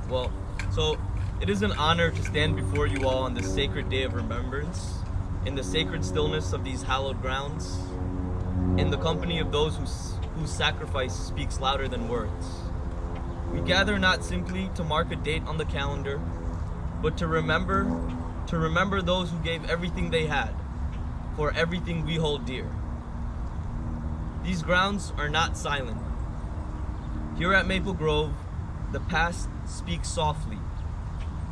Well, so it is an honor to stand before you all on this sacred day of remembrance, in the sacred stillness of these hallowed grounds, in the company of those whose sacrifice speaks louder than words. We gather not simply to mark a date on the calendar, but to remember those who gave everything they had for everything we hold dear. These grounds are not silent. Here at Maple Grove, the past speaks softly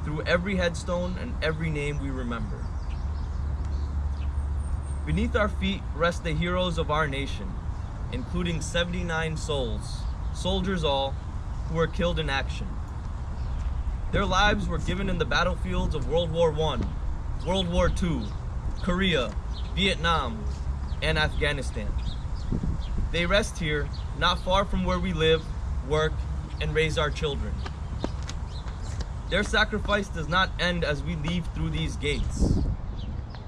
through every headstone and every name we remember. Beneath our feet rest the heroes of our nation, including 79 souls, soldiers all, who were killed in action. Their lives were given in the battlefields of World War I, World War II, Korea, Vietnam, and Afghanistan. They rest here, not far from where we live, work, and raise our children. Their sacrifice does not end as we leave through these gates.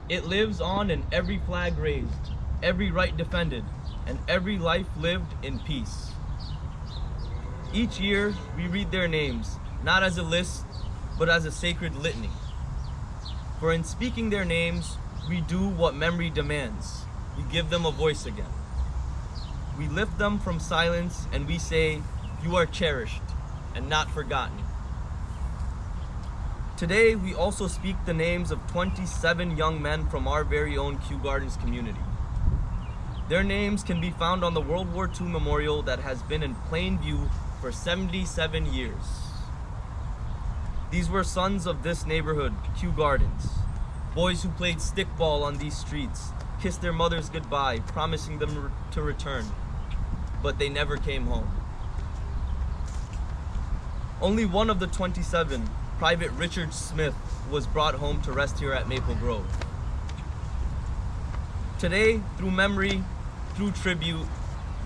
It lives on in every flag raised, every right defended, and every life lived in peace. Each year, we read their names, not as a list, but as a sacred litany. For in speaking their names, we do what memory demands. We give them a voice again. We lift them from silence and we say, "You are cherished and not forgotten." Today, we also speak the names of 27 young men from our very own Kew Gardens community. Their names can be found on the World War II memorial that has been in plain view for 77 years. These were sons of this neighborhood, Kew Gardens, boys who played stickball on these streets, kissed their mothers goodbye, promising them to return, but they never came home. Only one of the 27, Private Richard Smith, was brought home to rest here at Maple Grove. Today, through memory, through tribute,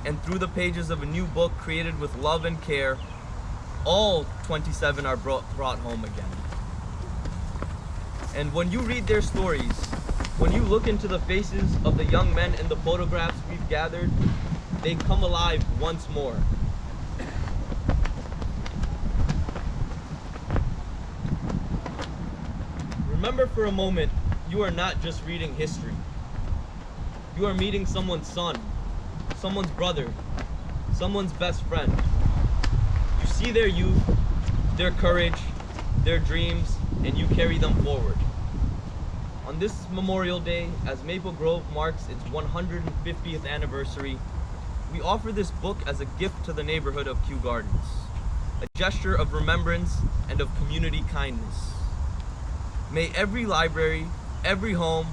and through the pages of a new book created with love and care, all 27 are brought home again. And when you read their stories, when you look into the faces of the young men in the photographs we've gathered, they come alive once more. Remember for a moment, you are not just reading history. You are meeting someone's son, someone's brother, someone's best friend. You see their youth, their courage, their dreams, and you carry them forward. On this Memorial Day, as Maple Grove marks its 150th anniversary, we offer this book as a gift to the neighborhood of Kew Gardens, a gesture of remembrance and of community kindness. May every library, every home,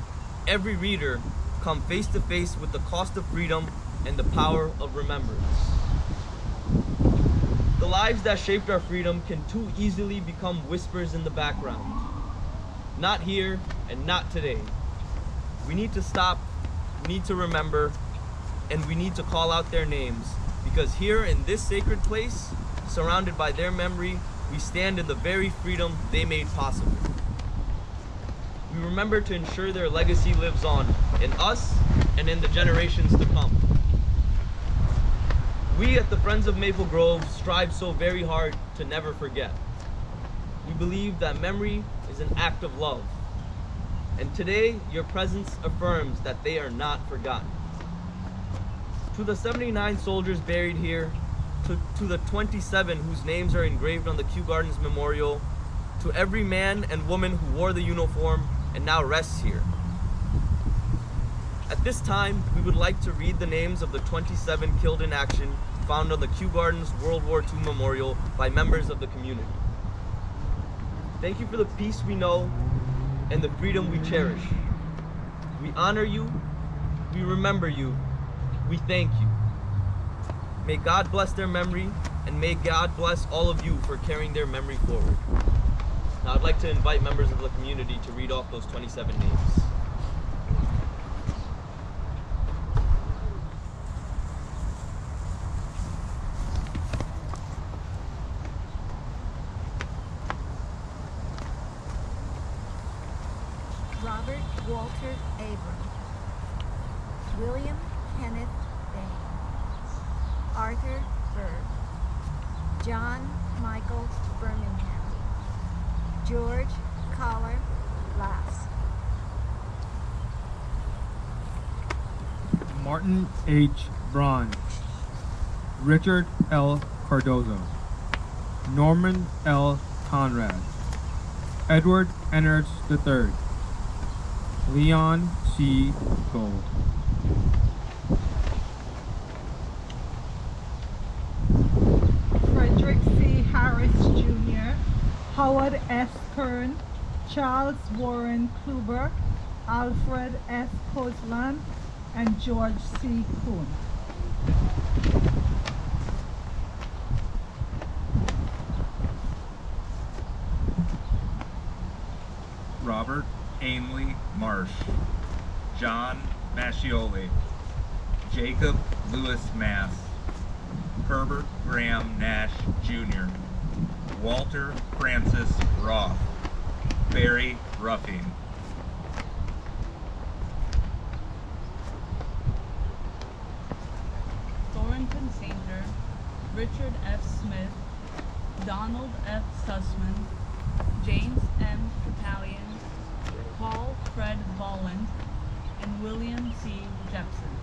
every reader come face to face with the cost of freedom and the power of remembrance. The lives that shaped our freedom can too easily become whispers in the background. Not here and not today. We need to stop, we need to remember, and we need to call out their names, because here in this sacred place, surrounded by their memory, we stand in the very freedom they made possible. We remember to ensure their legacy lives on in us and in the generations to come. We at the Friends of Maple Grove strive so very hard to never forget. We believe that memory is an act of love. And today, your presence affirms that they are not forgotten. To the 79 soldiers buried here, to the 27 whose names are engraved on the Kew Gardens Memorial, to every man and woman who wore the uniform and now rests here. At this time, we would like to read the names of the 27 killed in action found on the Kew Gardens World War II Memorial by members of the community. Thank you for the peace we know and the freedom we cherish. We honor you, we remember you, we thank you. May God bless their memory, and may God bless all of you for carrying their memory forward. Now I'd like to invite members of the community to read off those 27 names. Robert Walter Abram, William Kenneth Bain, Arthur Berg, John Michael Birmingham, George Collar Lass. Martin H. Braun, Richard L. Cardozo, Norman L. Conrad, Edward Ennerts III, Leon C. Gold. Frederick C. Harris Jr., Howard S. Kern, Charles Warren Kluber, Alfred S. Kozlan, and George C. Kuhn. Robert Ainley Marsh, John Mascioli, Jacob Lewis Mass, Herbert Graham Nash Jr., Walter Francis Roth, Barry Ruffing. Thornton Sanger, Richard F. Smith, Donald F. Sussman, James M. Battalion, Paul Fred Bolland, and William C. Jepson.